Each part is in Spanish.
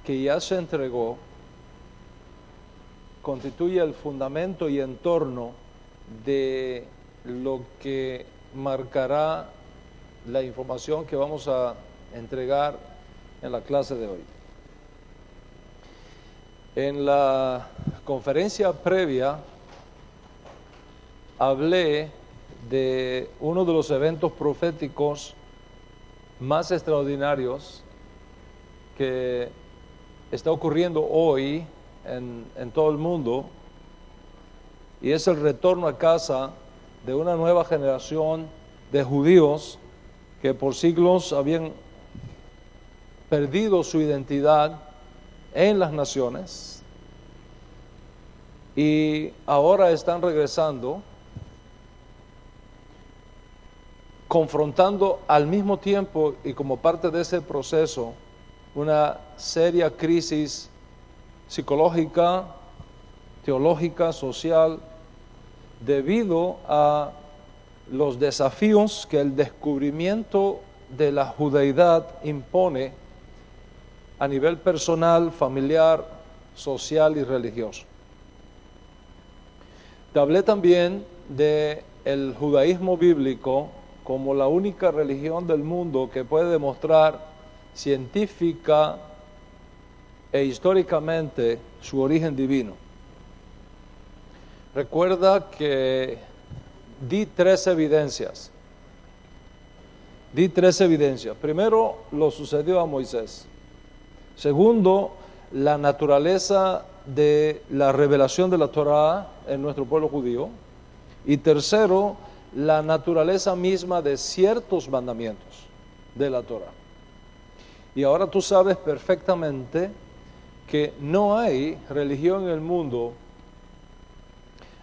que ya se entregó constituye el fundamento y entorno de lo que marcará la información que vamos a entregar en la clase de hoy. En la conferencia previa hablé de uno de los eventos proféticos más extraordinarios que está ocurriendo hoy en todo el mundo, y es el retorno a casa de una nueva generación de judíos que por siglos habían perdido su identidad en las naciones y ahora están regresando, confrontando al mismo tiempo y como parte de ese proceso una seria crisis psicológica, teológica, social, debido a los desafíos que el descubrimiento de la judaidad impone a nivel personal, familiar, social y religioso. Te hablé también del judaísmo bíblico como la única religión del mundo que puede demostrar científica e históricamente su origen divino. Recuerda que di tres evidencias. Primero, lo sucedió a Moisés. Segundo, la naturaleza de la revelación de la Torá en nuestro pueblo judío. Y tercero, la naturaleza misma de ciertos mandamientos de la Torá. Y ahora tú sabes perfectamente que no hay religión en el mundo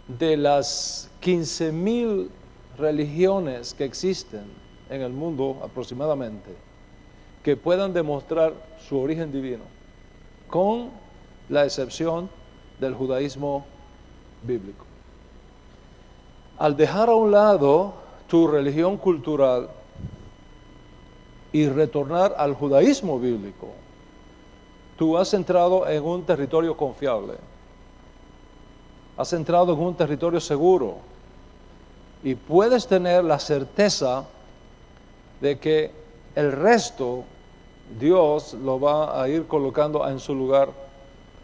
de las 15,000 religiones que existen en el mundo aproximadamente que puedan demostrar su origen divino, con la excepción del judaísmo bíblico. Al dejar a un lado tu religión cultural y retornar al judaísmo bíblico, tú has entrado en un territorio confiable, has entrado en un territorio seguro y puedes tener la certeza de que el resto Dios lo va a ir colocando en su lugar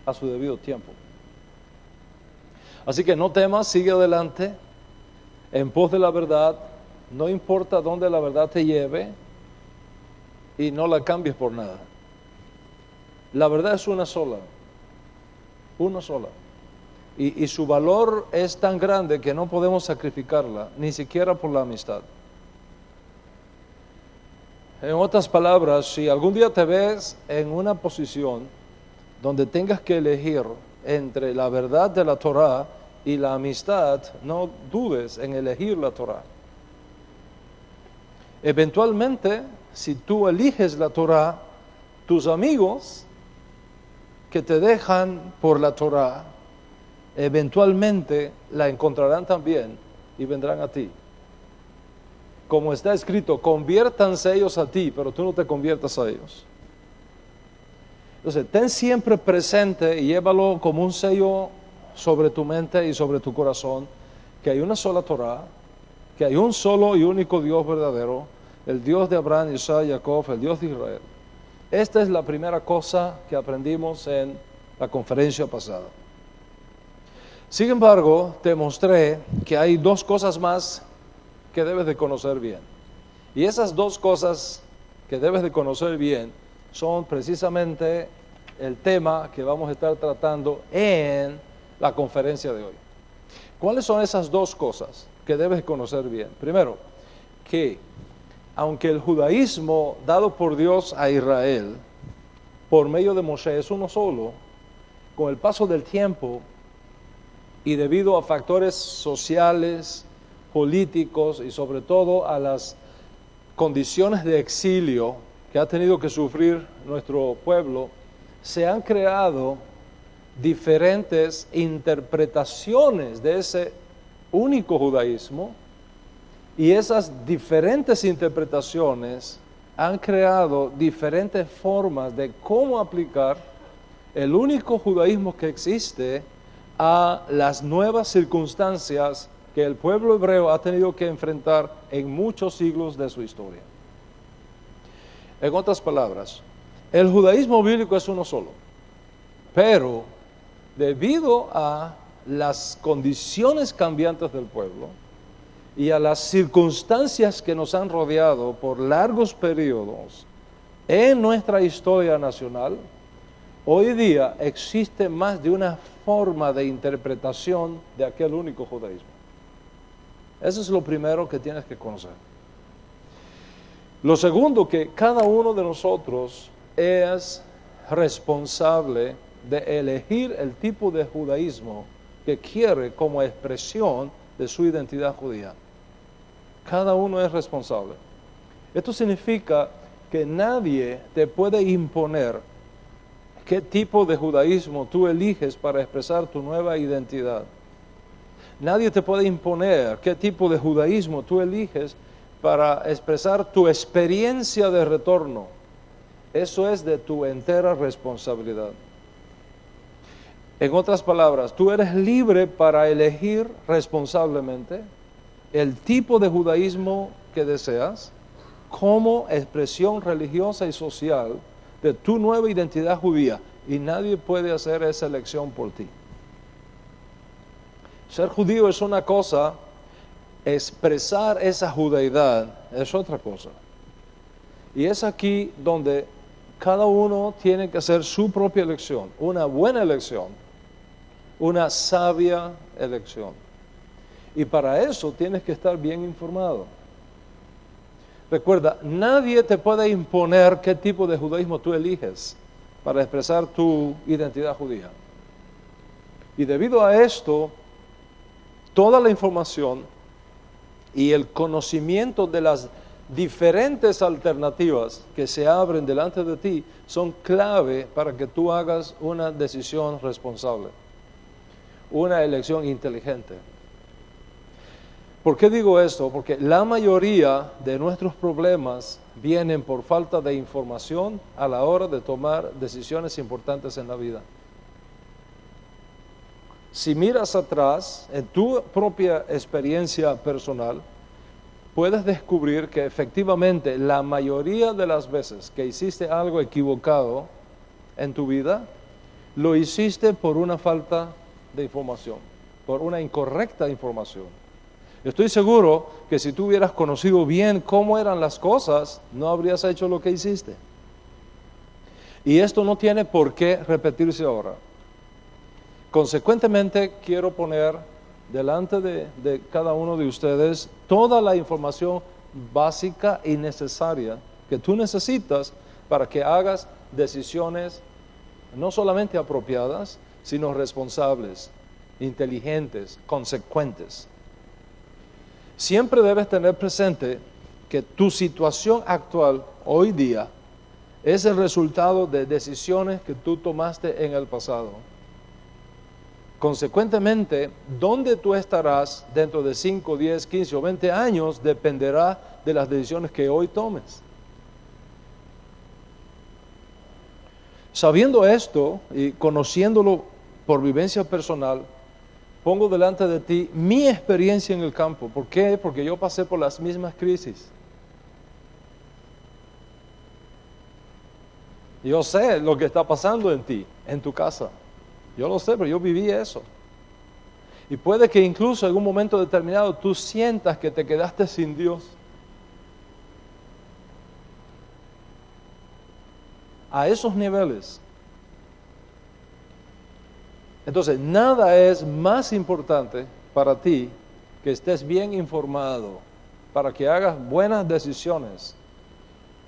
a su debido tiempo. Así que no temas, sigue adelante en pos de la verdad, no importa dónde la verdad te lleve y no la cambies por nada. La verdad es una sola. Y su valor es tan grande que no podemos sacrificarla, ni siquiera por la amistad. En otras palabras, si algún día te ves en una posición donde tengas que elegir entre la verdad de la Torá y la amistad, no dudes en elegir la Torá. Eventualmente, si tú eliges la Torá, tus amigos que te dejan por la Torá, eventualmente la encontrarán también y vendrán a ti. Como está escrito, conviértanse ellos a ti, pero tú no te conviertas a ellos. Entonces, ten siempre presente y llévalo como un sello sobre tu mente y sobre tu corazón, que hay una sola Torá, que hay un solo y único Dios verdadero, el Dios de Abraham, Isaac, Jacob, el Dios de Israel. Esta es la primera cosa que aprendimos en la conferencia pasada. Sin embargo, te mostré que hay dos cosas más que debes de conocer bien. Y esas dos cosas que debes de conocer bien son precisamente el tema que vamos a estar tratando en la conferencia de hoy. ¿Cuáles son esas dos cosas que debes de conocer bien? Primero, que aunque el judaísmo dado por Dios a Israel por medio de Moshe es uno solo, con el paso del tiempo y debido a factores sociales, políticos y sobre todo a las condiciones de exilio que ha tenido que sufrir nuestro pueblo, se han creado diferentes interpretaciones de ese único judaísmo, y esas diferentes interpretaciones han creado diferentes formas de cómo aplicar el único judaísmo que existe a las nuevas circunstancias que el pueblo hebreo ha tenido que enfrentar en muchos siglos de su historia. En otras palabras, el judaísmo bíblico es uno solo, pero debido a las condiciones cambiantes del pueblo y a las circunstancias que nos han rodeado por largos periodos en nuestra historia nacional, hoy día existe más de una forma de interpretación de aquel único judaísmo. Eso es lo primero que tienes que conocer. Lo segundo, que cada uno de nosotros es responsable de elegir el tipo de judaísmo que quiere como expresión de su identidad judía. Cada uno es responsable. Esto significa que nadie te puede imponer qué tipo de judaísmo tú eliges para expresar tu nueva identidad. Nadie te puede imponer qué tipo de judaísmo tú eliges para expresar tu experiencia de retorno. Eso es de tu entera responsabilidad. En otras palabras, tú eres libre para elegir responsablemente el tipo de judaísmo que deseas como expresión religiosa y social de tu nueva identidad judía, y nadie puede hacer esa elección por ti. Ser judío es una cosa, expresar esa judaidad es otra cosa. Y es aquí donde cada uno tiene que hacer su propia elección, una buena elección, una sabia elección. Y para eso tienes que estar bien informado. Recuerda, nadie te puede imponer qué tipo de judaísmo tú eliges para expresar tu identidad judía. Y debido a esto, toda la información y el conocimiento de las diferentes alternativas que se abren delante de ti son clave para que tú hagas una decisión responsable, una elección inteligente. ¿Por qué digo esto? Porque la mayoría de nuestros problemas vienen por falta de información a la hora de tomar decisiones importantes en la vida. Si miras atrás en tu propia experiencia personal, puedes descubrir que efectivamente la mayoría de las veces que hiciste algo equivocado en tu vida, lo hiciste por una falta de información, por una incorrecta información. Estoy seguro que si tú hubieras conocido bien cómo eran las cosas, no habrías hecho lo que hiciste. Y esto no tiene por qué repetirse ahora. Consecuentemente, quiero poner delante de cada uno de ustedes toda la información básica y necesaria que tú necesitas para que hagas decisiones no solamente apropiadas, sino responsables, inteligentes, consecuentes. Siempre debes tener presente que tu situación actual, hoy día, es el resultado de decisiones que tú tomaste en el pasado. Consecuentemente, dónde tú estarás dentro de 5, 10, 15 o 20 años dependerá de las decisiones que hoy tomes. Sabiendo esto y conociéndolo por vivencia personal, pongo delante de ti mi experiencia en el campo. ¿Por qué? Porque yo pasé por las mismas crisis. Yo sé lo que está pasando en ti, en tu casa. Yo lo sé, pero yo viví eso. Y puede que incluso en un momento determinado tú sientas que te quedaste sin Dios. A esos niveles. Entonces, nada es más importante para ti que estés bien informado, para que hagas buenas decisiones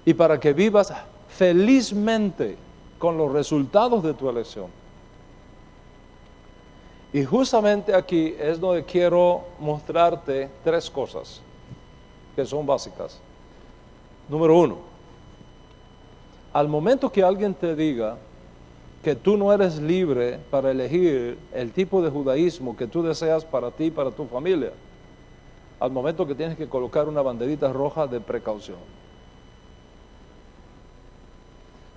y para que vivas felizmente con los resultados de tu elección. Y justamente aquí es donde quiero mostrarte 3 cosas que son básicas. Número 1, al momento que alguien te diga que tú no eres libre para elegir el tipo de judaísmo que tú deseas para ti y para tu familia, al momento que tienes que colocar una banderita roja de precaución.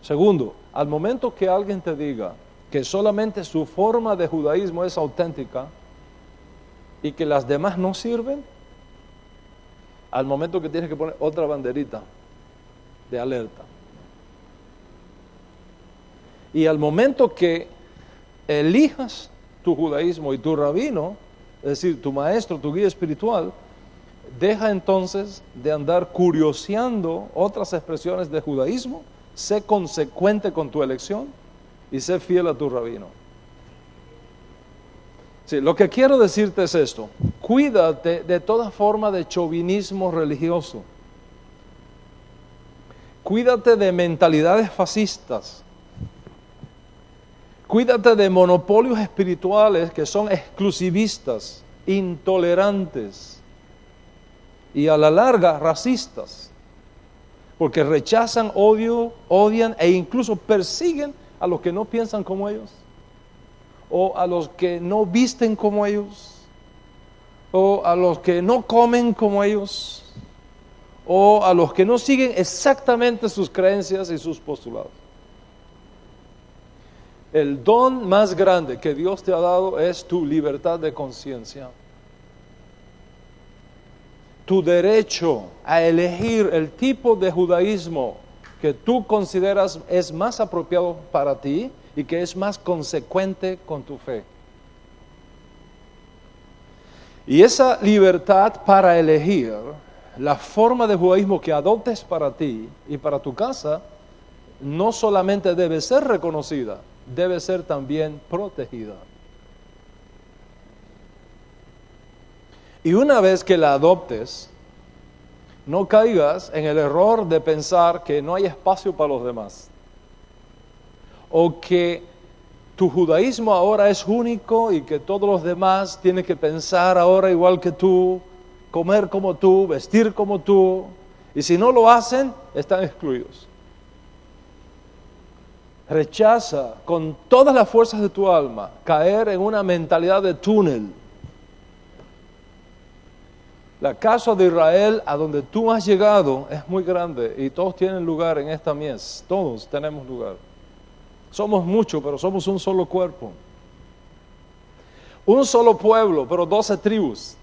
Segundo, al momento que alguien te diga que solamente su forma de judaísmo es auténtica y que las demás no sirven, al momento que tienes que poner otra banderita de alerta. Y al momento que elijas tu judaísmo y tu rabino, es decir, tu maestro, tu guía espiritual, deja entonces de andar curioseando otras expresiones de judaísmo, sé consecuente con tu elección y sé fiel a tu rabino. Sí, lo que quiero decirte es esto: cuídate de toda forma de chauvinismo religioso. Cuídate de mentalidades fascistas. Cuídate de monopolios espirituales que son exclusivistas, intolerantes y a la larga racistas, porque rechazan, odian e incluso persiguen a los que no piensan como ellos, o a los que no visten como ellos, o a los que no comen como ellos, o a los que no siguen exactamente sus creencias y sus postulados. El don más grande que Dios te ha dado es tu libertad de conciencia. Tu derecho a elegir el tipo de judaísmo que tú consideras es más apropiado para ti y que es más consecuente con tu fe. Y esa libertad para elegir la forma de judaísmo que adoptes para ti y para tu casa no solamente debe ser reconocida, debe ser también protegida. Y una vez que la adoptes, no caigas en el error de pensar que no hay espacio para los demás, o que tu judaísmo ahora es único y que todos los demás tienen que pensar ahora igual que tú, comer como tú, vestir como tú, y si no lo hacen, están excluidos. Rechaza con todas las fuerzas de tu alma caer en una mentalidad de túnel. La casa de Israel a donde tú has llegado es muy grande y todos tienen lugar en esta mies, todos tenemos lugar. Somos muchos, pero somos un solo cuerpo. Un solo pueblo, pero 12 tribus.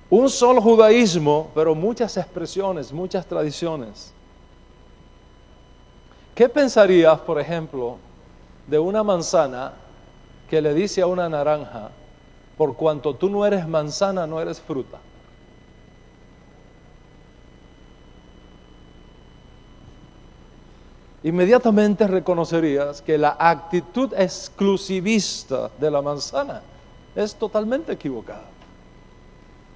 Un solo judaísmo, pero muchas expresiones, muchas tradiciones. ¿Qué pensarías, por ejemplo, de una manzana que le dice a una naranja: por cuanto tú no eres manzana, no eres fruta? Inmediatamente reconocerías que la actitud exclusivista de la manzana es totalmente equivocada.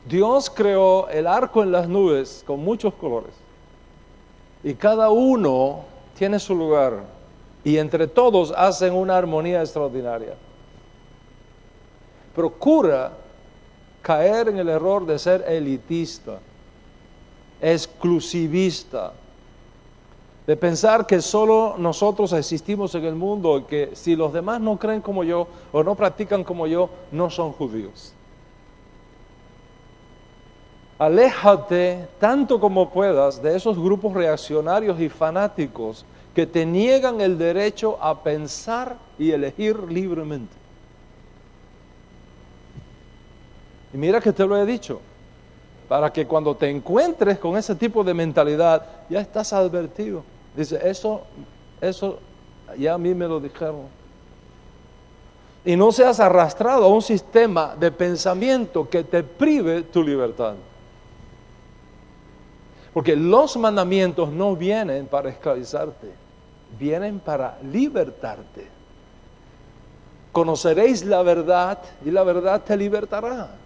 Dios creó el arco en las nubes con muchos colores y cada uno tiene su lugar y entre todos hacen una armonía extraordinaria. Procura caer en el error de ser elitista, exclusivista, de pensar que solo nosotros existimos en el mundo y que si los demás no creen como yo o no practican como yo, no son judíos. Aléjate tanto como puedas de esos grupos reaccionarios y fanáticos que te niegan el derecho a pensar y elegir libremente. Y mira que te lo he dicho, para que cuando te encuentres con ese tipo de mentalidad, ya estás advertido. Dice, eso ya a mí me lo dijeron. Y no seas arrastrado a un sistema de pensamiento que te prive tu libertad. Porque los mandamientos no vienen para esclavizarte, vienen para libertarte. Conoceréis la verdad y la verdad te libertará.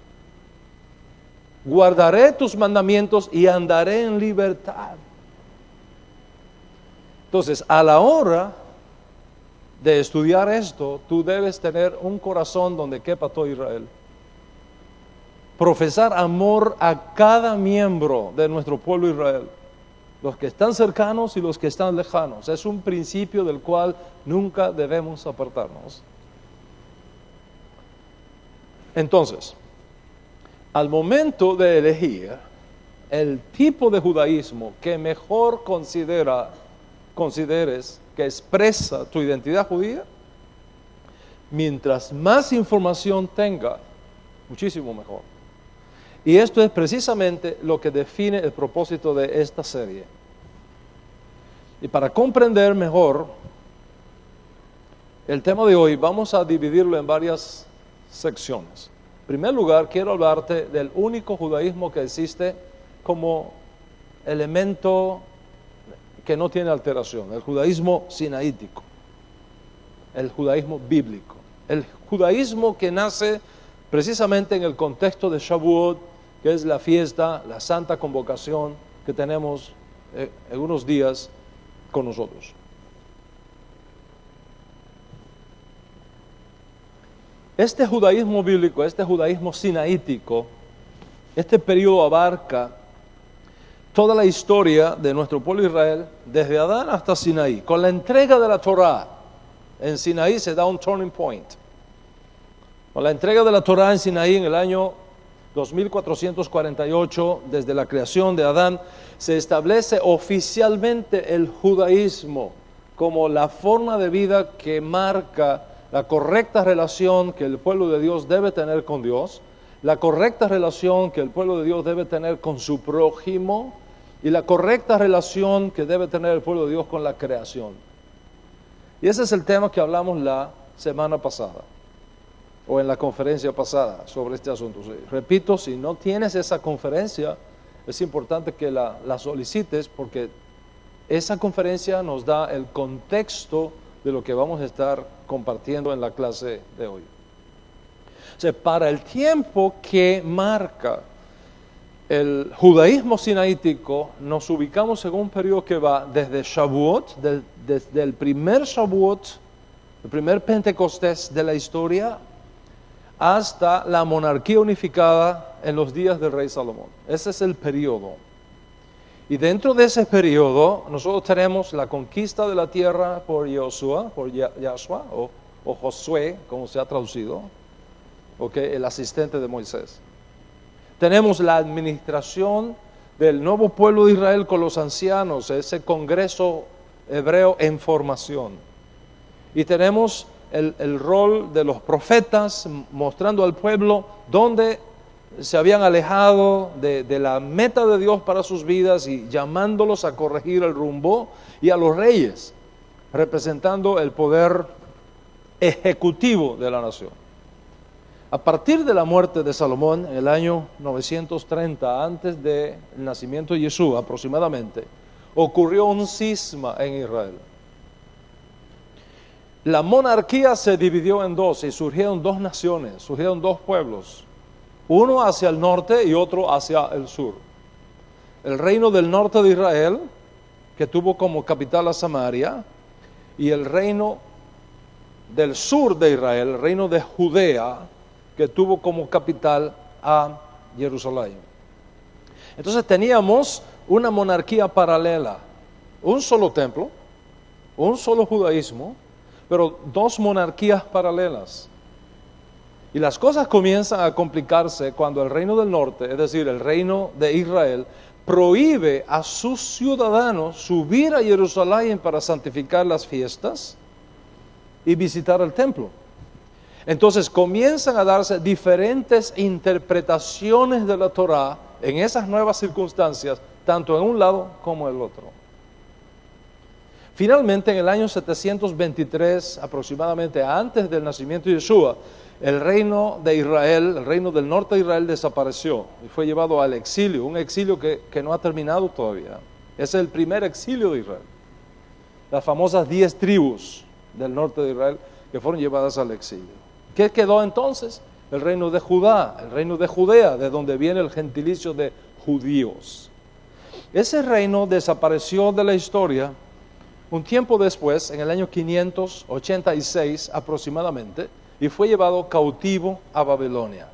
Guardaré tus mandamientos y andaré en libertad. Entonces, a la hora de estudiar esto, tú debes tener un corazón donde quepa todo Israel. Profesar amor a cada miembro de nuestro pueblo Israel, los que están cercanos y los que están lejanos. Es un principio del cual nunca debemos apartarnos. Entonces, al momento de elegir el tipo de judaísmo que mejor consideres que expresa tu identidad judía, mientras más información tenga, muchísimo mejor. Y esto es precisamente lo que define el propósito de esta serie. Y para comprender mejor el tema de hoy, vamos a dividirlo en varias secciones. En primer lugar, quiero hablarte del único judaísmo que existe como elemento que no tiene alteración, el judaísmo sinaítico, el judaísmo bíblico, el judaísmo que nace precisamente en el contexto de Shavuot, que es la fiesta, la santa convocación que tenemos en unos días con nosotros. Este judaísmo bíblico, este judaísmo sinaítico, este periodo abarca toda la historia de nuestro pueblo Israel, desde Adán hasta Sinaí. Con la entrega de la Torá, en Sinaí se da un turning point. Con la entrega de la Torá en Sinaí en el año 2448, desde la creación de Adán, se establece oficialmente el judaísmo como la forma de vida que marca la correcta relación que el pueblo de Dios debe tener con Dios, la correcta relación que el pueblo de Dios debe tener con su prójimo y la correcta relación que debe tener el pueblo de Dios con la creación. Y ese es el tema que hablamos la semana pasada, o en la conferencia pasada, sobre este asunto. Repito, si no tienes esa conferencia, es importante que la solicites, porque esa conferencia nos da el contexto de lo que vamos a estar compartiendo en la clase de hoy. O sea, para el tiempo que marca el judaísmo sinaítico, nos ubicamos en un periodo que va desde Shavuot, desde el primer Shavuot, el primer Pentecostés de la historia, hasta la monarquía unificada en los días del rey Salomón. Ese es el periodo. Y dentro de ese periodo, nosotros tenemos la conquista de la tierra por Josué, o Josué, como se ha traducido, el asistente de Moisés. Tenemos la administración del nuevo pueblo de Israel con los ancianos, ese congreso hebreo en formación. Y tenemos el rol de los profetas mostrando al pueblo dónde se habían alejado de la meta de Dios para sus vidas y llamándolos a corregir el rumbo, y a los reyes, representando el poder ejecutivo de la nación. A partir de la muerte de Salomón, en el año 930, antes del nacimiento de Jesús aproximadamente, ocurrió un cisma en Israel. La monarquía se dividió en dos y surgieron dos naciones, surgieron dos pueblos, uno hacia el norte y otro hacia el sur. El reino del norte de Israel, que tuvo como capital a Samaria, y el reino del sur de Israel, el reino de Judea, que tuvo como capital a Jerusalén. Entonces teníamos una monarquía paralela, un solo templo, un solo judaísmo, pero dos monarquías paralelas. Y las cosas comienzan a complicarse cuando el reino del norte, es decir, el reino de Israel, prohíbe a sus ciudadanos subir a Jerusalén para santificar las fiestas y visitar el templo. Entonces comienzan a darse diferentes interpretaciones de la Torá en esas nuevas circunstancias, tanto en un lado como en el otro. Finalmente, en el año 723, aproximadamente antes del nacimiento de Yeshua, el reino de Israel, el reino del norte de Israel desapareció y fue llevado al exilio, un exilio que no ha terminado todavía. Es el primer exilio de Israel. Las famosas 10 tribus del norte de Israel que fueron llevadas al exilio. ¿Qué quedó entonces? El reino de Judá, el reino de Judea, de donde viene el gentilicio de judíos. Ese reino desapareció de la historia un tiempo después, en el año 586 aproximadamente, y fue llevado cautivo a Babilonia.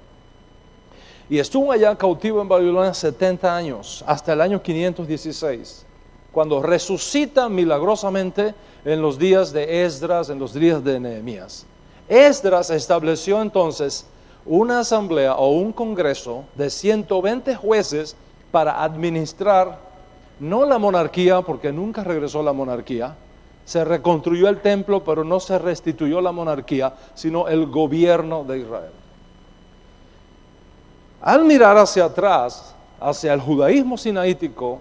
Y estuvo allá cautivo en Babilonia 70 años, hasta el año 516, cuando resucita milagrosamente en los días de Esdras, en los días de Nehemías. Esdras estableció entonces una asamblea o un congreso de 120 jueces para administrar no la monarquía, porque nunca regresó la monarquía, Se reconstruyó el templo, pero no se restituyó la monarquía, sino el gobierno de Israel. Al mirar hacia atrás, hacia el judaísmo sinaítico,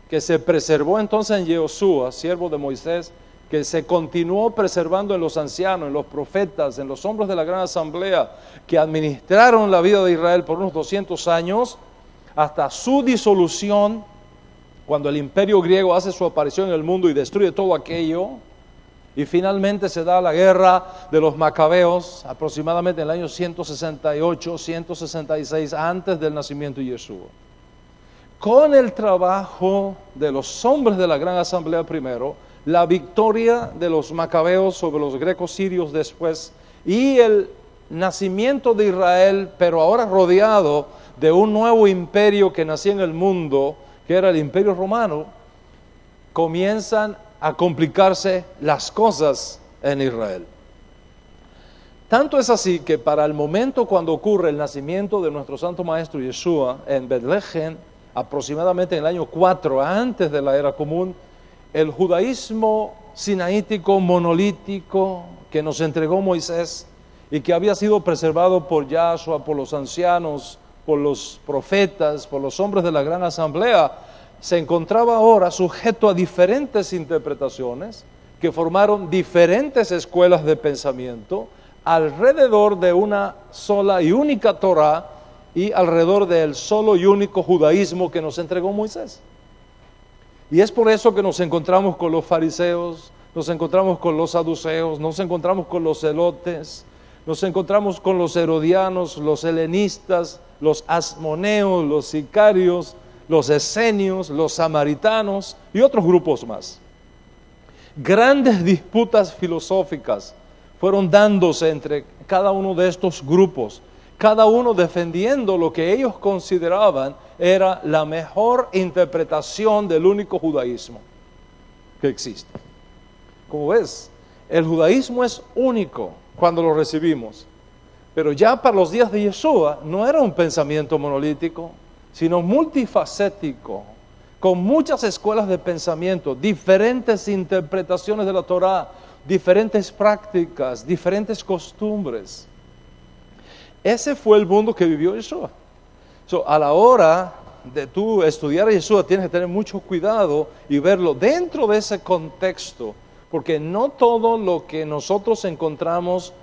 que se preservó entonces en Yehoshua, siervo de Moisés, que se continuó preservando en los ancianos, en los profetas, en los hombres de la gran asamblea, que administraron la vida de Israel por unos 200 años, hasta su disolución, cuando el imperio griego hace su aparición en el mundo y destruye todo aquello, y finalmente se da la guerra de los macabeos, aproximadamente en el año 168, 166, antes del nacimiento de Yeshua. Con el trabajo de los hombres de la gran asamblea primero, la victoria de los macabeos sobre los grecos sirios después, y el nacimiento de Israel, pero ahora rodeado de un nuevo imperio que nacía en el mundo, que era el imperio romano, comienzan a complicarse las cosas en Israel. Tanto es así que para el momento cuando ocurre el nacimiento de nuestro santo maestro Yeshua en Betlehem, aproximadamente en el año 4 antes de la era común, el judaísmo sinaítico monolítico que nos entregó Moisés y que había sido preservado por Yahshua, por los ancianos, por los profetas, por los hombres de la gran asamblea, se encontraba ahora sujeto a diferentes interpretaciones que formaron diferentes escuelas de pensamiento alrededor de una sola y única Torá y alrededor del solo y único judaísmo que nos entregó Moisés. Y es por eso que nos encontramos con los fariseos, nos encontramos con los saduceos, nos encontramos con los zelotes, nos encontramos con los herodianos, los helenistas, los asmoneos, los sicarios, los esenios, los samaritanos y otros grupos más. Grandes disputas filosóficas fueron dándose entre cada uno de estos grupos, cada uno defendiendo lo que ellos consideraban era la mejor interpretación del único judaísmo que existe. Como ves, el judaísmo es único cuando lo recibimos, pero ya para los días de Yeshua no era un pensamiento monolítico, sino multifacético, con muchas escuelas de pensamiento, diferentes interpretaciones de la Torá, diferentes prácticas, diferentes costumbres. Ese fue el mundo que vivió Yeshua. A la hora de tú estudiar a Yeshua tienes que tener mucho cuidado y verlo dentro de ese contexto, porque no todo lo que nosotros encontramos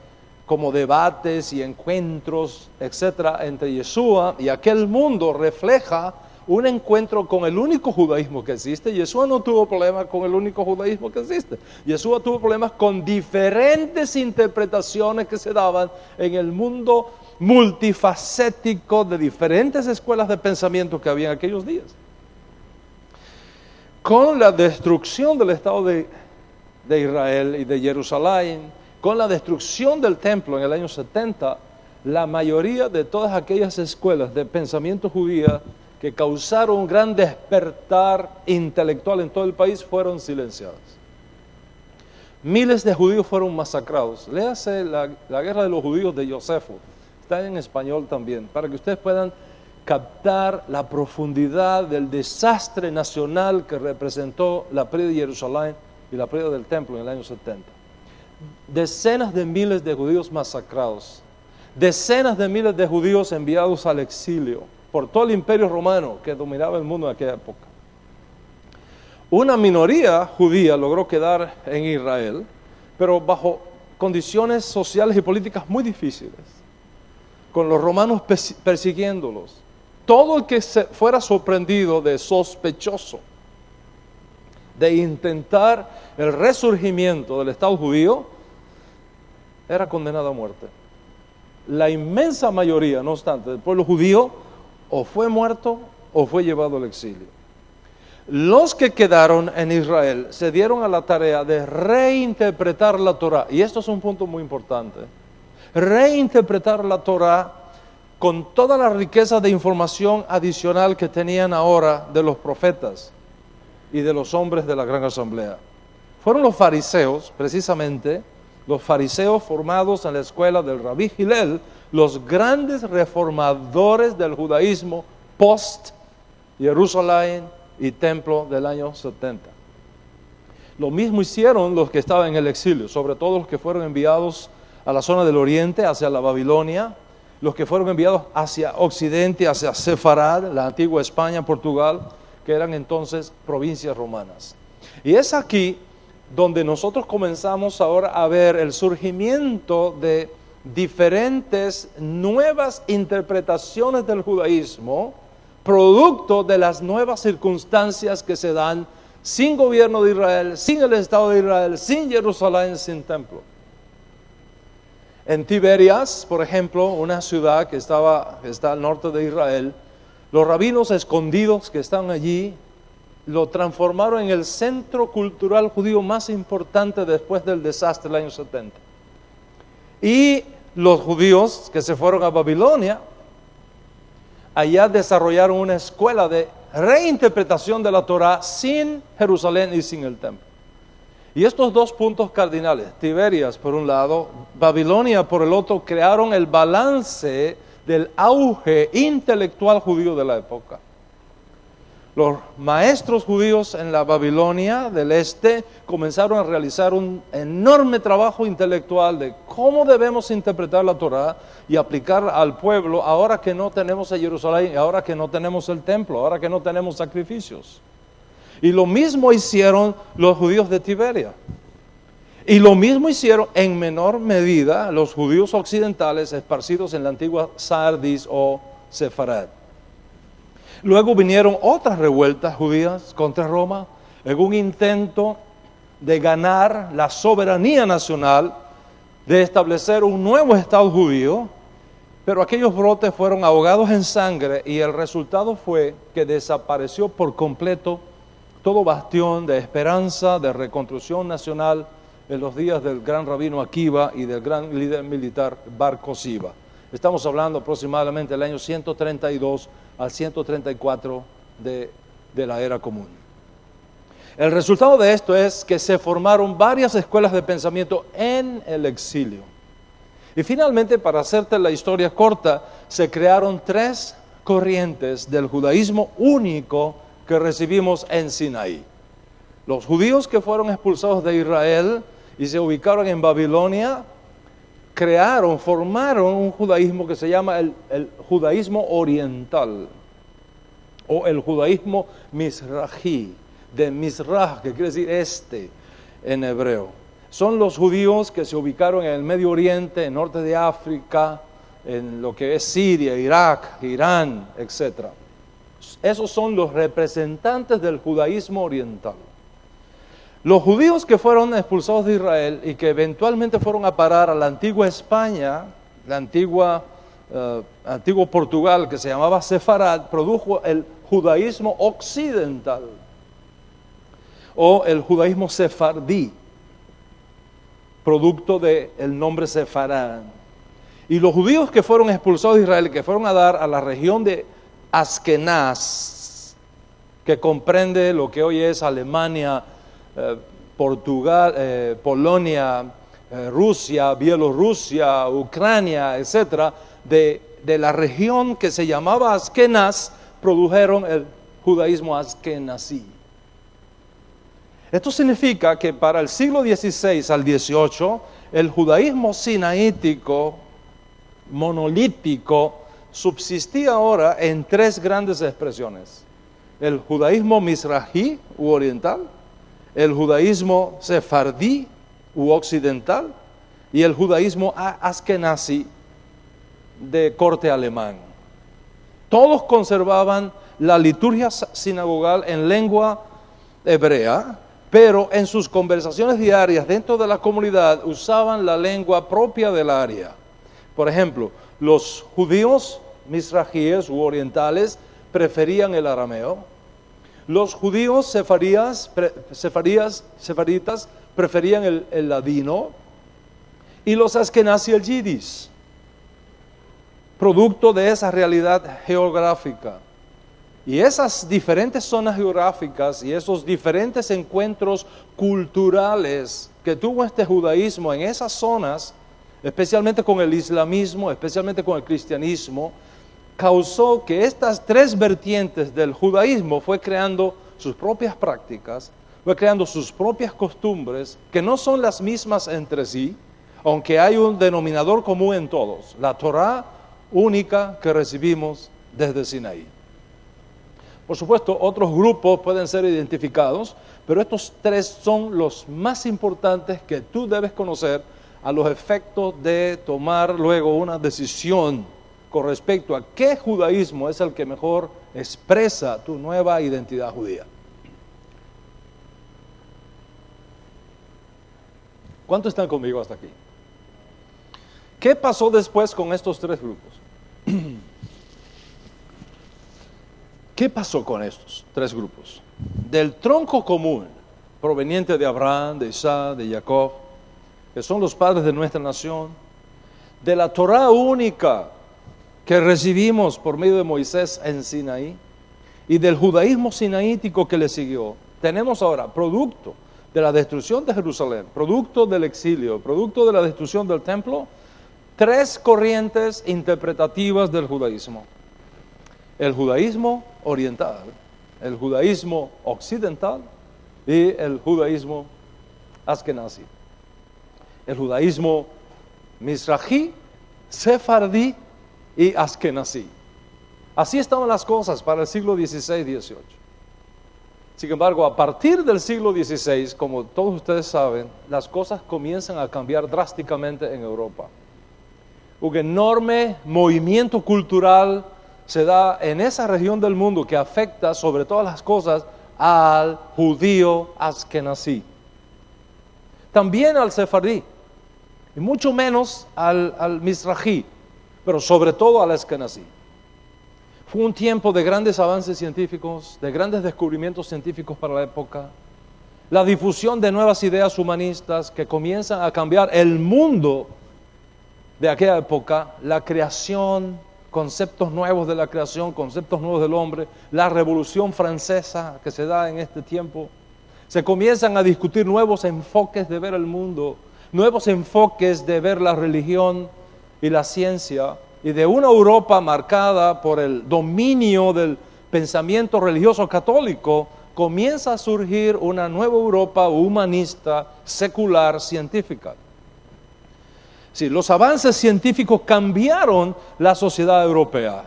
como debates y encuentros, etcétera, entre Yeshua y aquel mundo refleja un encuentro con el único judaísmo que existe. Yeshua no tuvo problemas con el único judaísmo que existe. Yeshua tuvo problemas con diferentes interpretaciones que se daban en el mundo multifacético de diferentes escuelas de pensamiento que había en aquellos días. Con la destrucción del Estado de Israel y de Jerusalén, con la destrucción del templo en el año 70, la mayoría de todas aquellas escuelas de pensamiento judía que causaron un gran despertar intelectual en todo el país fueron silenciadas. Miles de judíos fueron masacrados. Léase la guerra de los judíos de Josefo, está en español también, para que ustedes puedan captar la profundidad del desastre nacional que representó la pérdida de Jerusalén y la pérdida del templo en el año 70. Decenas de miles de judíos masacrados, decenas de miles de judíos enviados al exilio por todo el imperio romano que dominaba el mundo en aquella época. Una minoría judía logró quedar en Israel, pero bajo condiciones sociales y políticas muy difíciles, con los romanos persiguiéndolos. Todo el que fuera sorprendido de sospechoso de intentar el resurgimiento del Estado judío era condenado a muerte. La inmensa mayoría, no obstante, del pueblo judío o fue muerto o fue llevado al exilio. Los que quedaron en Israel se dieron a la tarea de reinterpretar la Torá, y esto es un punto muy importante, reinterpretar la Torá con toda la riqueza de información adicional que tenían ahora de los profetas y de los hombres de la gran asamblea. Fueron los fariseos, precisamente, los fariseos formados en la escuela del Rabí Hillel, los grandes reformadores del judaísmo post Jerusalén y templo del año 70. Lo mismo hicieron los que estaban en el exilio, sobre todo los que fueron enviados a la zona del oriente, hacia la Babilonia, los que fueron enviados hacia occidente, hacia Sefarad, la antigua España, Portugal, que eran entonces provincias romanas. Y es aquí donde nosotros comenzamos ahora a ver el surgimiento de diferentes nuevas interpretaciones del judaísmo, producto de las nuevas circunstancias que se dan sin gobierno de Israel, sin el Estado de Israel, sin Jerusalén, sin templo. En Tiberias, por ejemplo, una ciudad que está al norte de Israel, los rabinos escondidos que están allí lo transformaron en el centro cultural judío más importante después del desastre del año 70. Y los judíos que se fueron a Babilonia, allá desarrollaron una escuela de reinterpretación de la Torá sin Jerusalén y sin el templo. Y estos dos puntos cardinales, Tiberias por un lado, Babilonia por el otro, crearon el balance del auge intelectual judío de la época. Los maestros judíos en la Babilonia del este comenzaron a realizar un enorme trabajo intelectual de cómo debemos interpretar la Torá y aplicar al pueblo ahora que no tenemos a Jerusalén, ahora que no tenemos el templo, ahora que no tenemos sacrificios. Y lo mismo hicieron los judíos de Tiberia. Y lo mismo hicieron en menor medida los judíos occidentales esparcidos en la antigua Sardis o Sefarad. Luego vinieron otras revueltas judías contra Roma en un intento de ganar la soberanía nacional, de establecer un nuevo Estado judío, pero aquellos brotes fueron ahogados en sangre y el resultado fue que desapareció por completo todo bastión de esperanza, de reconstrucción nacional en los días del gran rabino Akiva y del gran líder militar Bar Kosiba. Estamos hablando aproximadamente del año 132 al 134 de la era común. El resultado de esto es que se formaron varias escuelas de pensamiento en el exilio. Y finalmente, para hacerte la historia corta, se crearon tres corrientes del judaísmo único que recibimos en Sinaí. Los judíos que fueron expulsados de Israel y se ubicaron en Babilonia, formaron un judaísmo que se llama el judaísmo oriental, o el judaísmo mizrahi, de Mizrah, que quiere decir este en hebreo. Son los judíos que se ubicaron en el Medio Oriente, en norte de África, en lo que es Siria, Irak, Irán, etc. Esos son los representantes del judaísmo oriental. Los judíos que fueron expulsados de Israel y que eventualmente fueron a parar a la antigua España, la antiguo Portugal, que se llamaba Sefarad, produjo el judaísmo occidental o el judaísmo sefardí, producto del nombre Sefarad. Y los judíos que fueron expulsados de Israel, que fueron a dar a la región de Askenaz, que comprende lo que hoy es Alemania, Portugal, Polonia, Rusia, Bielorrusia, Ucrania, etcétera, de la región que se llamaba Askenaz, produjeron el judaísmo askenazí. Esto significa que para el siglo XVI al XVIII, el judaísmo sinaítico, monolítico, subsistía ahora en tres grandes expresiones: el judaísmo mizrahi u oriental, el judaísmo sefardí u occidental y el judaísmo askenazi de corte alemán. Todos conservaban la liturgia sinagogal en lengua hebrea, pero en sus conversaciones diarias dentro de la comunidad usaban la lengua propia del área. Por ejemplo, los judíos mizrahíes u orientales preferían el arameo. Los judíos sefaritas preferían el ladino, y los askenazí el yiddish, producto de esa realidad geográfica. Y esas diferentes zonas geográficas y esos diferentes encuentros culturales que tuvo este judaísmo en esas zonas, especialmente con el islamismo, especialmente con el cristianismo, causó que estas tres vertientes del judaísmo fue creando sus propias prácticas, fue creando sus propias costumbres que no son las mismas entre sí, aunque hay un denominador común en todos, la Torá única que recibimos desde Sinaí. Por supuesto, otros grupos pueden ser identificados, pero estos tres son los más importantes que tú debes conocer a los efectos de tomar luego una decisión con respecto a qué judaísmo es el que mejor expresa tu nueva identidad judía. ¿Cuántos están conmigo hasta aquí? ¿Qué pasó después con estos tres grupos? ¿Qué pasó con estos tres grupos? Del tronco común, proveniente de Abraham, de Isaac, de Jacob, que son los padres de nuestra nación, de la Torá única que recibimos por medio de Moisés en Sinaí, y del judaísmo sinaítico que le siguió, tenemos ahora, producto de la destrucción de Jerusalén, producto del exilio, producto de la destrucción del templo, tres corrientes interpretativas del judaísmo. El judaísmo oriental, el judaísmo occidental y el judaísmo askenazí. El judaísmo mizrahi, sefardí y askenazí. Así estaban las cosas para el siglo XVI-XVIII. Sin embargo, a partir del siglo XVI, como todos ustedes saben, las cosas comienzan a cambiar drásticamente en Europa. Un enorme movimiento cultural se da en esa región del mundo que afecta sobre todas las cosas al judío askenazí. También al sefardí, y mucho menos al mizrahi, pero sobre todo al askenazí. Fue un tiempo de grandes avances científicos, de grandes descubrimientos científicos para la época, la difusión de nuevas ideas humanistas que comienzan a cambiar el mundo de aquella época, la creación, conceptos nuevos de la creación, conceptos nuevos del hombre, la Revolución Francesa que se da en este tiempo. Se comienzan a discutir nuevos enfoques de ver el mundo, nuevos enfoques de ver la religión y la ciencia, y de una Europa marcada por el dominio del pensamiento religioso católico, comienza a surgir una nueva Europa humanista, secular, científica. Sí, los avances científicos cambiaron la sociedad europea.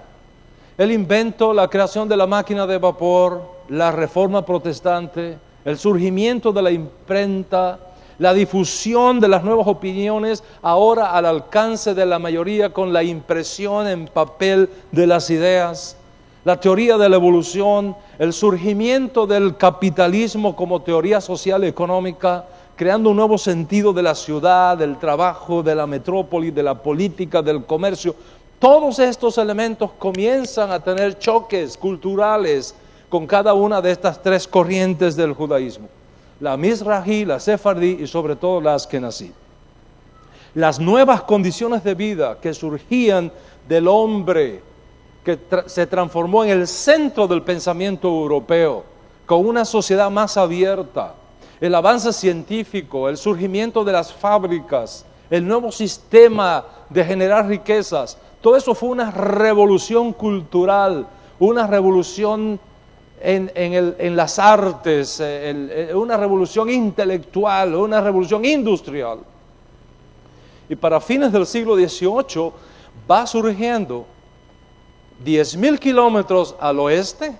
El invento, la creación de la máquina de vapor, la reforma protestante, el surgimiento de la imprenta, la difusión de las nuevas opiniones ahora al alcance de la mayoría con la impresión en papel de las ideas, la teoría de la evolución, el surgimiento del capitalismo como teoría social y económica, creando un nuevo sentido de la ciudad, del trabajo, de la metrópoli, de la política, del comercio. Todos estos elementos comienzan a tener choques culturales con cada una de estas tres corrientes del judaísmo. La mizrahi, la sefardí y sobre todo la askenazí. Las nuevas condiciones de vida que surgían del hombre que se transformó en el centro del pensamiento europeo, con una sociedad más abierta, el avance científico, el surgimiento de las fábricas, el nuevo sistema de generar riquezas, todo eso fue una revolución cultural, una revolución en las artes, una revolución intelectual, una revolución industrial. Y para fines del siglo XVIII va surgiendo 10.000 kilómetros al oeste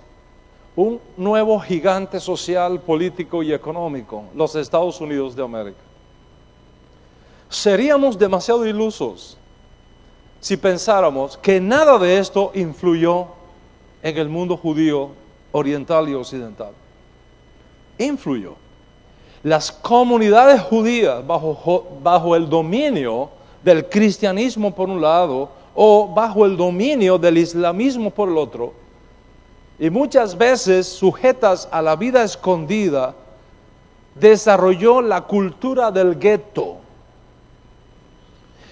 un nuevo gigante social, político y económico, los Estados Unidos de América. Seríamos demasiado ilusos si pensáramos que nada de esto influyó en el mundo judío oriental y occidental. Influyó. Las comunidades judías bajo el dominio del cristianismo por un lado o bajo el dominio del islamismo por el otro, y muchas veces sujetas a la vida escondida, desarrolló la cultura del gueto.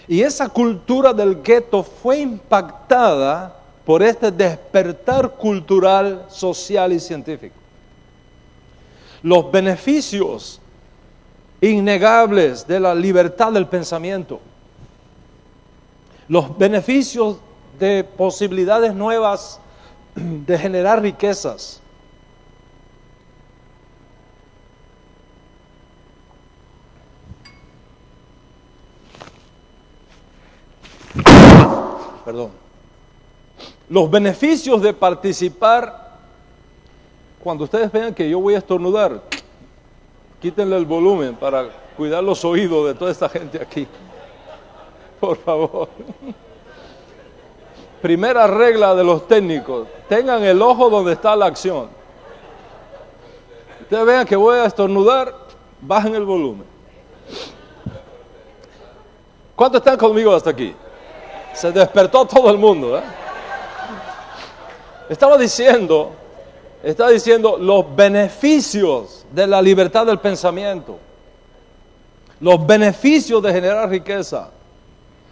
Y esa cultura del gueto fue impactada por este despertar cultural, social y científico. Los beneficios innegables de la libertad del pensamiento, los beneficios de posibilidades nuevas de generar riquezas, Los beneficios de participar. Cuando ustedes vean que yo voy a estornudar, quítenle el volumen para cuidar los oídos de toda esta gente aquí. Por favor. Primera regla de los técnicos: tengan el ojo donde está la acción. Ustedes vean que voy a estornudar, bajen el volumen. ¿Cuántos están conmigo hasta aquí? Se despertó todo el mundo, ¿eh? Estaba diciendo los beneficios de la libertad del pensamiento, los beneficios de generar riqueza,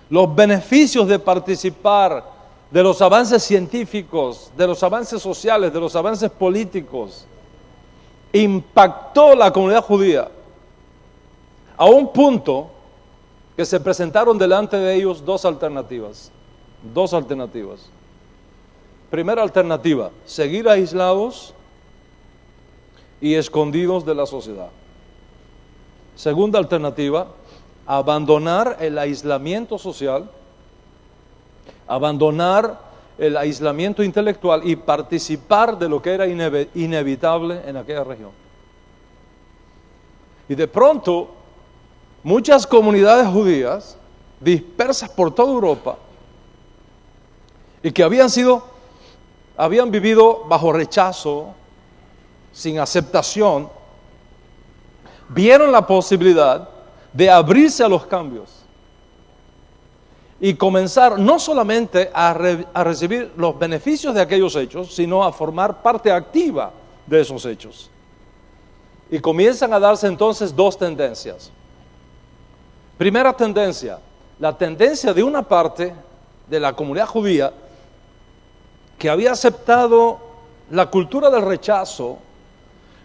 los beneficios de participar, de los avances científicos, de los avances sociales, de los avances políticos. Impactó la comunidad judía a un punto que se presentaron delante de ellos dos alternativas. Primera alternativa: seguir aislados y escondidos de la sociedad. Segunda alternativa: abandonar el aislamiento social, abandonar el aislamiento intelectual y participar de lo que era inevitable en aquella región. Y de pronto, muchas comunidades judías dispersas por toda Europa y que habían vivido bajo rechazo, sin aceptación, vieron la posibilidad de abrirse a los cambios y comenzar no solamente a recibir los beneficios de aquellos hechos, sino a formar parte activa de esos hechos. Y comienzan a darse entonces dos tendencias. Primera tendencia, la tendencia de una parte de la comunidad judía que había aceptado la cultura del rechazo,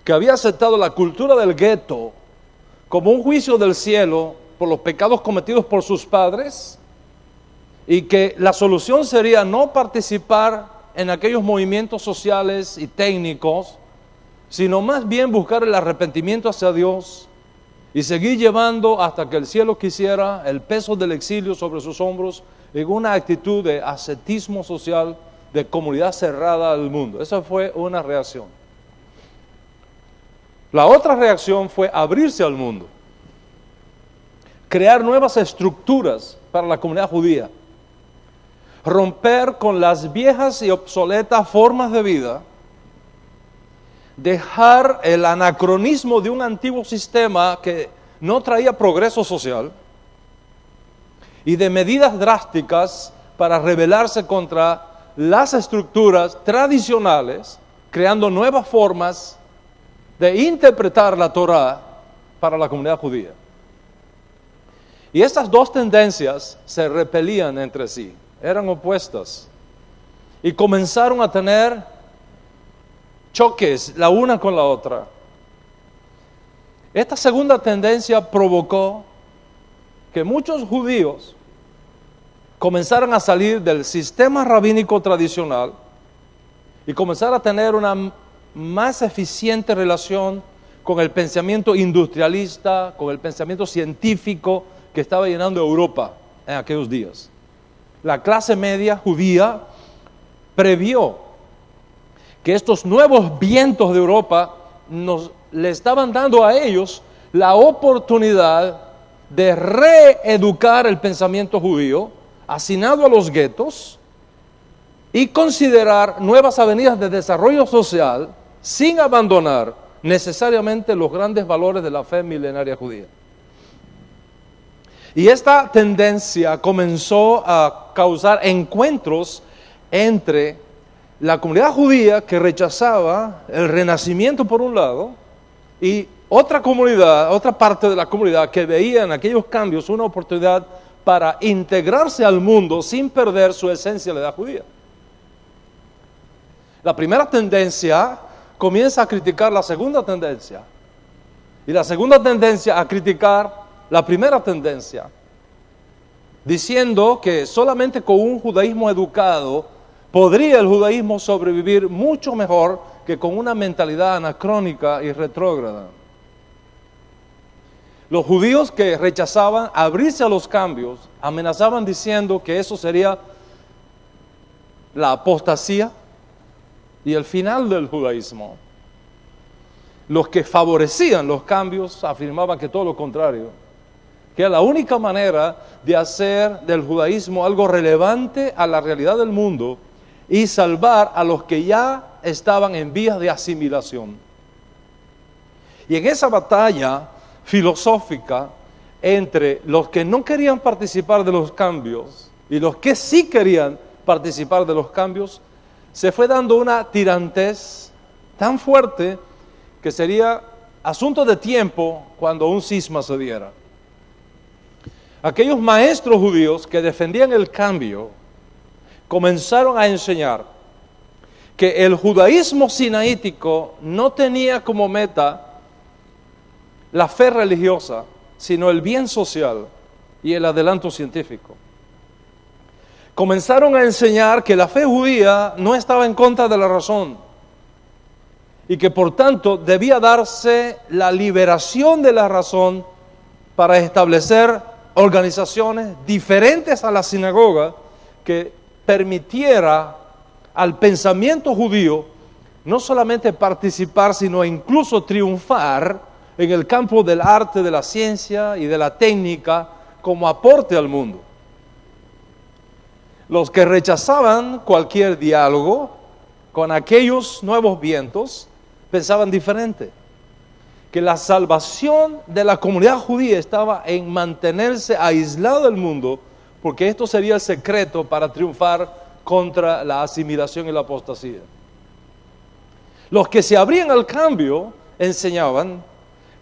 que había aceptado la cultura del gueto como un juicio del cielo por los pecados cometidos por sus padres, y que la solución sería no participar en aquellos movimientos sociales y técnicos, sino más bien buscar el arrepentimiento hacia Dios y seguir llevando hasta que el cielo quisiera el peso del exilio sobre sus hombros en una actitud de ascetismo social, de comunidad cerrada al mundo. Esa fue una reacción. La otra reacción fue abrirse al mundo, crear nuevas estructuras para la comunidad judía, romper con las viejas y obsoletas formas de vida, dejar el anacronismo de un antiguo sistema que no traía progreso social y de medidas drásticas para rebelarse contra las estructuras tradicionales, creando nuevas formas de interpretar la Torá para la comunidad judía. Y estas dos tendencias se repelían entre sí, eran opuestas, y comenzaron a tener choques la una con la otra. Esta segunda tendencia provocó que muchos judíos comenzaran a salir del sistema rabínico tradicional y comenzaran a tener una más eficiente relación con el pensamiento industrialista, con el pensamiento científico que estaba llenando Europa en aquellos días. La clase media judía previó que estos nuevos vientos de Europa le estaban dando a ellos la oportunidad de reeducar el pensamiento judío, asignado a los guetos, y considerar nuevas avenidas de desarrollo social sin abandonar necesariamente los grandes valores de la fe milenaria judía. Y esta tendencia comenzó a causar encuentros entre la comunidad judía, que rechazaba el renacimiento por un lado, y otra comunidad, otra parte de la comunidad que veía en aquellos cambios una oportunidad para integrarse al mundo sin perder su esencialidad judía. La primera tendencia comienza a criticar la segunda tendencia, y la segunda tendencia a criticar la primera tendencia, diciendo que solamente con un judaísmo educado podría el judaísmo sobrevivir mucho mejor que con una mentalidad anacrónica y retrógrada. Los judíos que rechazaban abrirse a los cambios amenazaban diciendo que eso sería la apostasía y el final del judaísmo. Los que favorecían los cambios afirmaban que todo lo contrario, que la única manera de hacer del judaísmo algo relevante a la realidad del mundo y salvar a los que ya estaban en vías de asimilación. Y en esa batalla filosófica entre los que no querían participar de los cambios y los que sí querían participar de los cambios, se fue dando una tirantez tan fuerte que sería asunto de tiempo cuando un cisma se diera. Aquellos maestros judíos que defendían el cambio comenzaron a enseñar que el judaísmo sinaítico no tenía como meta la fe religiosa, sino el bien social y el adelanto científico. Comenzaron a enseñar que la fe judía no estaba en contra de la razón y que por tanto debía darse la liberación de la razón para establecer organizaciones diferentes a la sinagoga que permitiera al pensamiento judío no solamente participar, sino incluso triunfar en el campo del arte, de la ciencia y de la técnica como aporte al mundo. Los que rechazaban cualquier diálogo con aquellos nuevos vientos pensaban diferente, que la salvación de la comunidad judía estaba en mantenerse aislado del mundo, porque esto sería el secreto para triunfar contra la asimilación y la apostasía. Los que se abrían al cambio enseñaban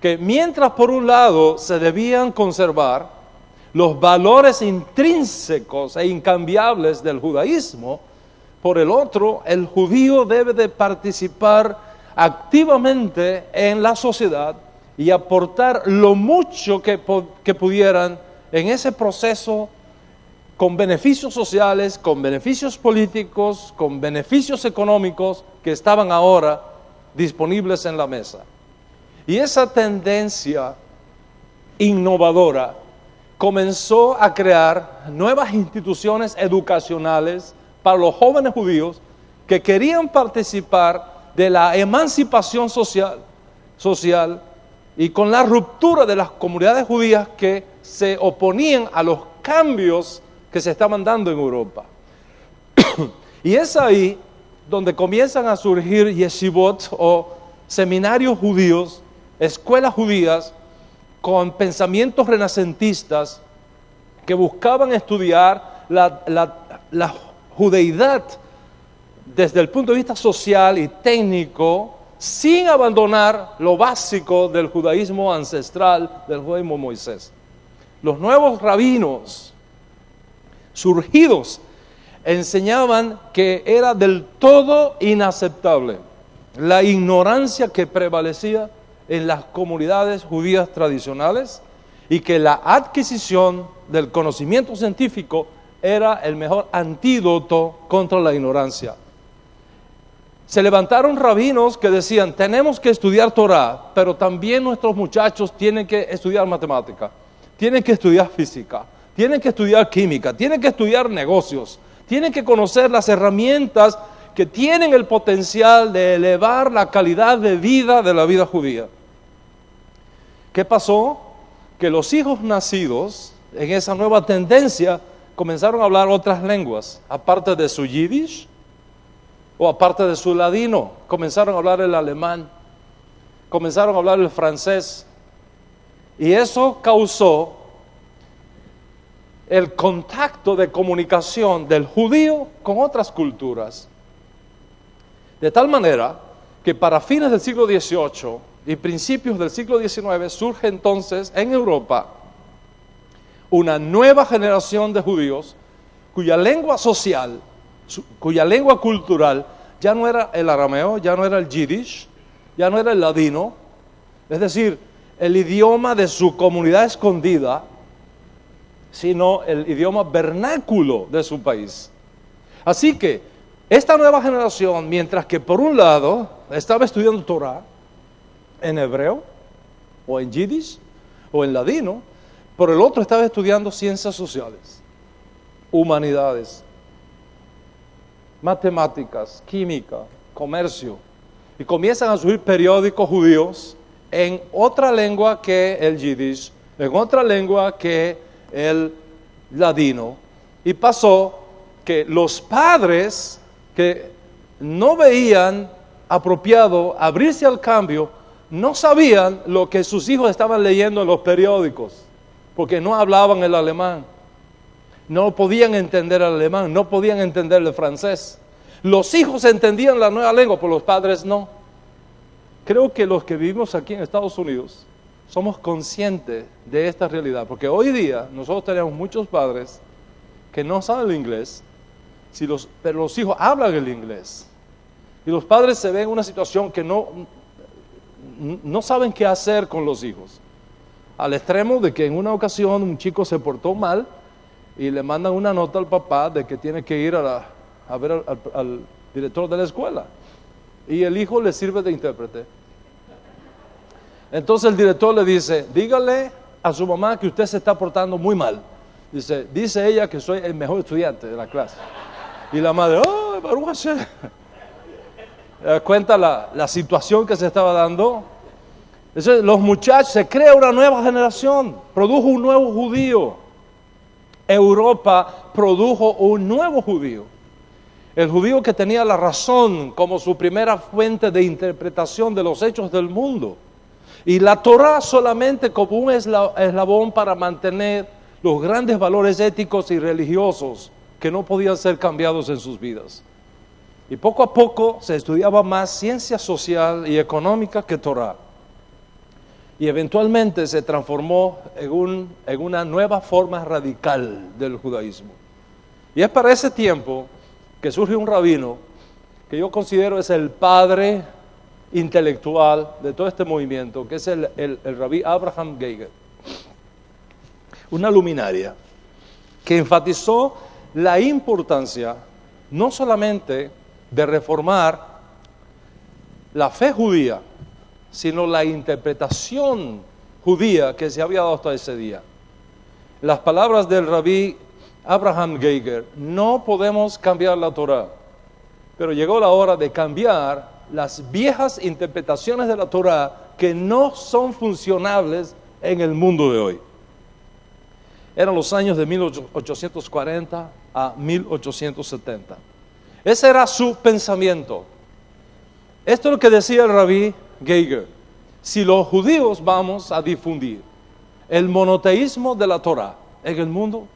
que mientras por un lado se debían conservar los valores intrínsecos e incambiables del judaísmo, por el otro, el judío debe de participar activamente en la sociedad y aportar lo mucho que pudieran en ese proceso, con beneficios sociales, con beneficios políticos, con beneficios económicos que estaban ahora disponibles en la mesa. Y esa tendencia innovadora comenzó a crear nuevas instituciones educacionales para los jóvenes judíos que querían participar de la emancipación social y con la ruptura de las comunidades judías que se oponían a los cambios que se estaban dando en Europa. Y es ahí donde comienzan a surgir yeshivot o seminarios judíos, escuelas judías con pensamientos renacentistas que buscaban estudiar la judeidad desde el punto de vista social y técnico, sin abandonar lo básico del judaísmo ancestral, del judaísmo de Moisés. Los nuevos rabinos surgidos enseñaban que era del todo inaceptable la ignorancia que prevalecía en las comunidades judías tradicionales y que la adquisición del conocimiento científico era el mejor antídoto contra la ignorancia. Se levantaron rabinos que decían, tenemos que estudiar Torah, pero también nuestros muchachos tienen que estudiar matemática, tienen que estudiar física, tienen que estudiar química, tienen que estudiar negocios, tienen que conocer las herramientas que tienen el potencial de elevar la calidad de vida de la vida judía. ¿Qué pasó? Que los hijos nacidos en esa nueva tendencia comenzaron a hablar otras lenguas, aparte de su yiddish o aparte de su ladino. Comenzaron a hablar el alemán, comenzaron a hablar el francés, y eso causó el contacto de comunicación del judío con otras culturas. De tal manera que para fines del siglo XVIII y principios del siglo XIX surge entonces en Europa una nueva generación de judíos cuya lengua social, cuya lengua cultural ya no era el arameo, ya no era el yiddish, ya no era el ladino, es decir, el idioma de su comunidad escondida, sino el idioma vernáculo de su país. Así que esta nueva generación, mientras que por un lado estaba estudiando Torah en hebreo, o en yiddish, o en ladino, por el otro estaba estudiando ciencias sociales, humanidades. matemáticas, química, comercio, y comienzan a surgir periódicos judíos en otra lengua que el yiddish, en otra lengua que el ladino, y pasó que los padres que no veían apropiado abrirse al cambio, no sabían lo que sus hijos estaban leyendo en los periódicos, porque no hablaban el alemán, no podían entender el alemán, no podían entender el francés. Los hijos entendían la nueva lengua, pero los padres no. Creo que los que vivimos aquí en Estados Unidos somos conscientes de esta realidad, porque hoy día nosotros tenemos muchos padres que no saben el inglés, pero los hijos hablan el inglés. Y los padres se ven en una situación que no saben qué hacer con los hijos. Al extremo de que en una ocasión un chico se portó mal y le mandan una nota al papá de que tiene que ir a ver al director de la escuela. Y el hijo le sirve de intérprete. Entonces el director le dice, dígale a su mamá que usted se está portando muy mal. Dice ella que soy el mejor estudiante de la clase. Y la madre, ¡ay, Baruch Hashem! Cuenta la situación que se estaba dando. Entonces, los muchachos, se crea una nueva generación, produjo un nuevo judío. Europa produjo un nuevo judío. El judío que tenía la razón como su primera fuente de interpretación de los hechos del mundo. Y la Torá solamente como un eslabón para mantener los grandes valores éticos y religiosos que no podían ser cambiados en sus vidas. Y poco a poco se estudiaba más ciencia social y económica que Torá. Y eventualmente se transformó en una nueva forma radical del judaísmo. Y es para ese tiempo que surge un rabino que yo considero es el padre intelectual de todo este movimiento, que es el rabí Abraham Geiger. Una luminaria que enfatizó la importancia no solamente de reformar la fe judía, sino la interpretación judía que se había dado hasta ese día. Las palabras del rabí Abraham Geiger, no podemos cambiar la Torá, pero llegó la hora de cambiar las viejas interpretaciones de la Torá que no son funcionables en el mundo de hoy. Eran los años de 1840 a 1870. Ese era su pensamiento. Esto es lo que decía el rabí Geiger. Si los judíos vamos a difundir el monoteísmo de la Torá en el mundo,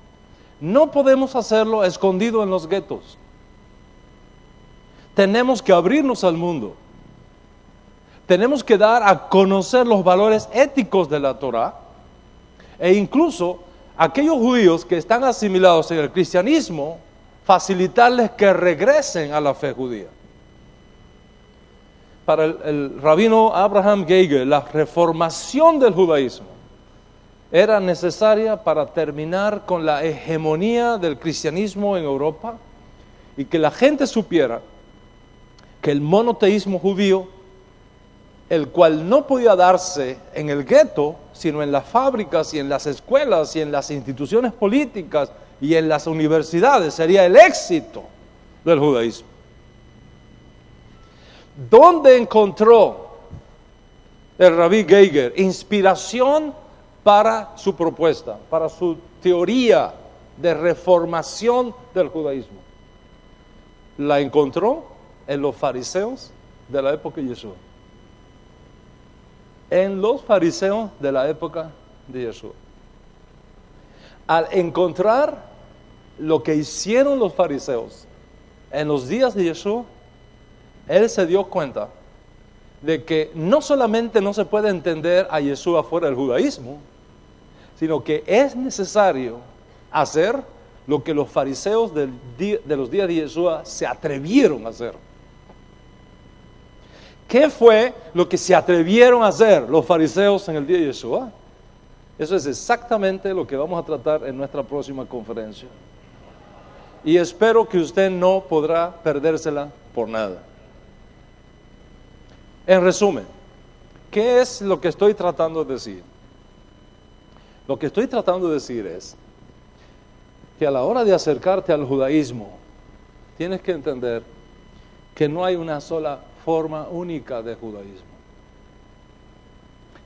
no podemos hacerlo escondido en los guetos. Tenemos que abrirnos al mundo. Tenemos que dar a conocer los valores éticos de la Torá e incluso aquellos judíos que están asimilados en el cristianismo, facilitarles que regresen a la fe judía. Para el rabino Abraham Geiger, la reformación del judaísmo era necesaria para terminar con la hegemonía del cristianismo en Europa y que la gente supiera que el monoteísmo judío, el cual no podía darse en el gueto, sino en las fábricas y en las escuelas y en las instituciones políticas y en las universidades, sería el éxito del judaísmo. ¿Dónde encontró el rabí Geiger inspiración para su propuesta, para su teoría de reformación del judaísmo? La encontró en los fariseos de la época de Yeshua. En los fariseos de la época de Yeshua. Al encontrar lo que hicieron los fariseos en los días de Yeshua, él se dio cuenta de que no solamente no se puede entender a Yeshua fuera del judaísmo, sino que es necesario hacer lo que los fariseos de los días de Yeshua se atrevieron a hacer. ¿Qué fue lo que se atrevieron a hacer los fariseos en el día de Yeshua? Eso es exactamente lo que vamos a tratar en nuestra próxima conferencia. Y espero que usted no podrá perdérsela por nada. En resumen, ¿qué es lo que estoy tratando de decir? Lo que estoy tratando de decir es que a la hora de acercarte al judaísmo, tienes que entender que no hay una sola forma única de judaísmo,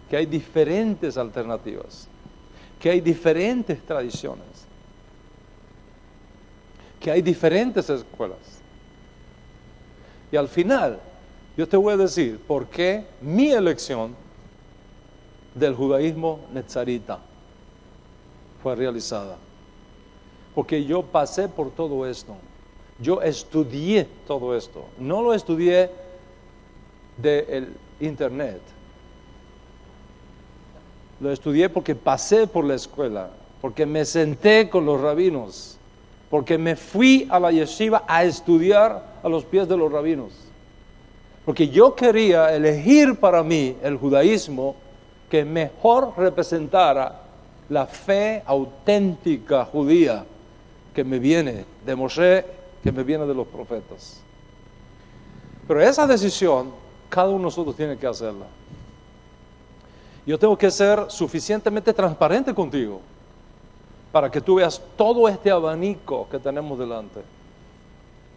que hay diferentes alternativas, que hay diferentes tradiciones, que hay diferentes escuelas. Y al final, yo te voy a decir por qué mi elección del judaísmo netzarita fue realizada. Porque yo pasé por todo esto. Yo estudié todo esto. No lo estudié del internet. Lo estudié porque pasé por la escuela, porque me senté con los rabinos, porque me fui a la yeshiva a estudiar a los pies de los rabinos. Porque yo quería elegir para mí el judaísmo que mejor representara la fe auténtica judía que me viene de Moshe, que me viene de los profetas. Pero esa decisión, cada uno de nosotros tiene que hacerla. Yo tengo que ser suficientemente transparente contigo para que tú veas todo este abanico que tenemos delante.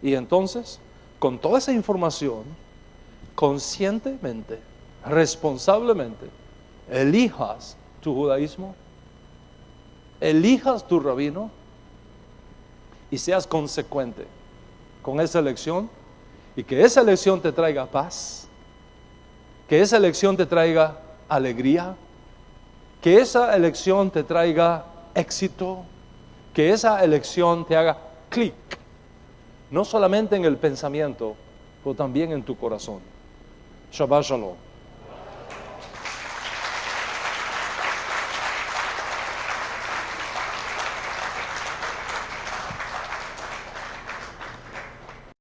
Y entonces, con toda esa información, conscientemente, responsablemente, elijas tu judaísmo, elijas tu rabino y seas consecuente con esa elección, y que esa elección te traiga paz, que esa elección te traiga alegría, que esa elección te traiga éxito, que esa elección te haga clic, no solamente en el pensamiento, pero también en tu corazón. Shabbat Shalom.